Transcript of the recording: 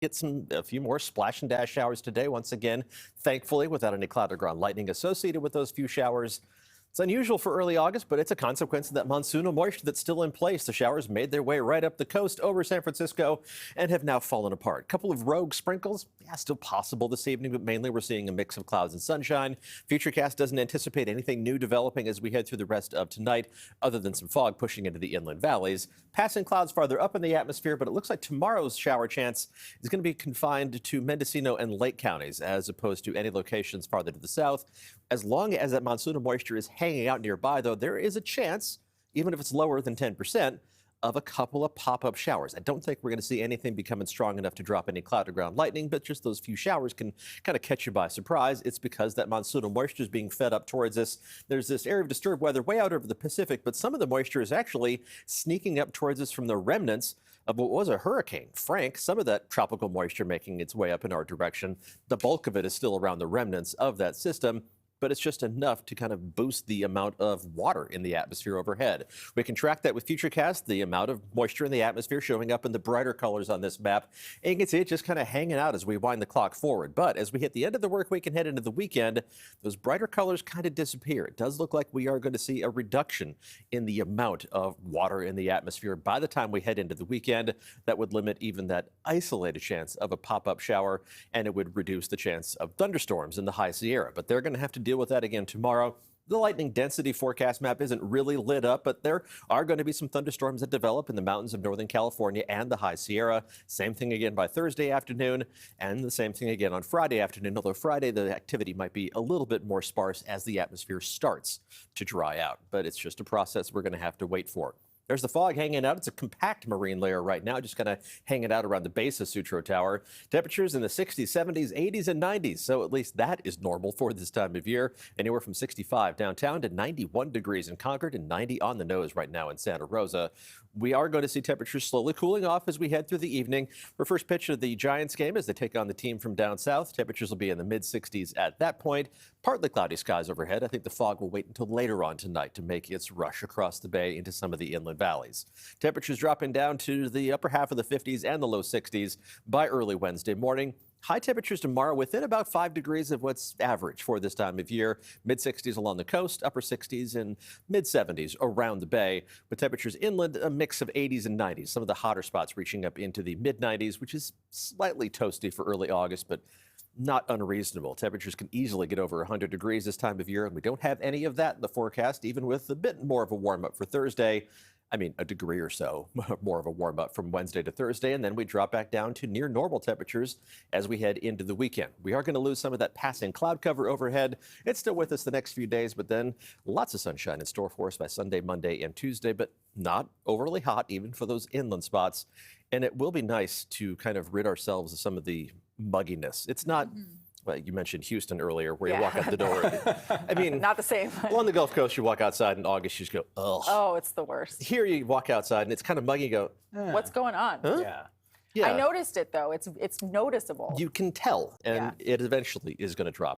Get a few more splash and dash showers today, once again, thankfully, without any cloud or ground lightning associated with those few showers. It's unusual for early August, but it's a consequence of that monsoonal moisture that's still in place. The showers made their way right up the coast over San Francisco and have now fallen apart. A couple of rogue sprinkles, yeah, still possible this evening, but mainly we're seeing a mix of clouds and sunshine. FUTURECAST doesn't anticipate anything new developing as we head through the rest of tonight, other than some fog pushing into the inland valleys. Passing clouds farther up in the atmosphere, but it looks like tomorrow's shower chance is going to be confined to Mendocino and Lake counties, as opposed to any locations farther to the south. As long as that monsoonal moisture is hanging out nearby, though, there is a chance, even if it's lower than 10%, of a couple of pop-up showers. I don't think we're going to see anything becoming strong enough to drop any cloud or ground lightning, but just those few showers can kind of catch you by surprise. It's because that monsoonal moisture is being fed up towards us. There's this area of disturbed weather way out over the Pacific, but some of the moisture is actually sneaking up towards us from the remnants of what was a hurricane. Frank, some of that tropical moisture making its way up in our direction. The bulk of it is still around the remnants of that system, but it's just enough to kind of boost the amount of water in the atmosphere overhead. We can track that with FUTURECAST, the amount of moisture in the atmosphere showing up in the brighter colors on this map. And you can see it just kind of hanging out as we wind the clock forward. But as we hit the end of the work week and head into the weekend, those brighter colors kind of disappear. It does look like we are going to see a reduction in the amount of water in the atmosphere by the time we head into the weekend. That would limit even that isolated chance of a pop-up shower, and it would reduce the chance of thunderstorms in the high Sierra. But they're going to have to deal with that again tomorrow. The lightning density forecast map isn't really lit up, but there are going to be some thunderstorms that develop in the mountains of Northern California and the high Sierra. Same thing again by Thursday afternoon, and the same thing again on Friday afternoon, although Friday the activity might be a little bit more sparse as the atmosphere starts to dry out. But it's just a process we're going to have to wait for. There's the fog hanging out. It's a compact marine layer right now, just kind of hanging out around the base of Sutro Tower. Temperatures in the 60s, 70s, 80s, and 90s. So at least that is normal for this time of year. Anywhere from 65 downtown to 91 degrees in Concord and 90 on the nose right now in Santa Rosa. We are going to see temperatures slowly cooling off as we head through the evening. For first pitch of the Giants game as they take on the team from down south, temperatures will be in the mid-60s at that point. Partly cloudy skies overhead. I think the fog will wait until later on tonight to make its rush across the bay into some of the inland valleys. Temperatures dropping down to the upper half of the 50s and the low 60s by early Wednesday morning. High temperatures tomorrow within about 5 degrees of what's average for this time of year. Mid-60s along the coast, upper 60s and mid-70s around the bay. With temperatures inland, a mix of 80s and 90s. Some of the hotter spots reaching up into the mid-90s, which is slightly toasty for early August, but not unreasonable. Temperatures can easily get over 100 degrees this time of year, and we don't have any of that in the forecast, even with a bit more of a warm-up for Thursday. I mean, a degree or so more of a warm-up from Wednesday to Thursday, and then we drop back down to near normal temperatures as we head into the weekend. We are going to lose some of that passing cloud cover overhead. It's still with us the next few days, but then lots of sunshine in store for us by Sunday, Monday, and Tuesday, but not overly hot even for those inland spots. And it will be nice to kind of rid ourselves of some of the mugginess. It's not... Well, you mentioned Houston earlier, where you walk out the door. I mean, not the same. Well, on the Gulf Coast, you walk outside in August, you just go, ugh. Oh, it's the worst. Here, you walk outside and it's kind of muggy. You go, what's going on? huh? Yeah. I noticed it though. It's noticeable. You can tell, and it eventually is going to drop.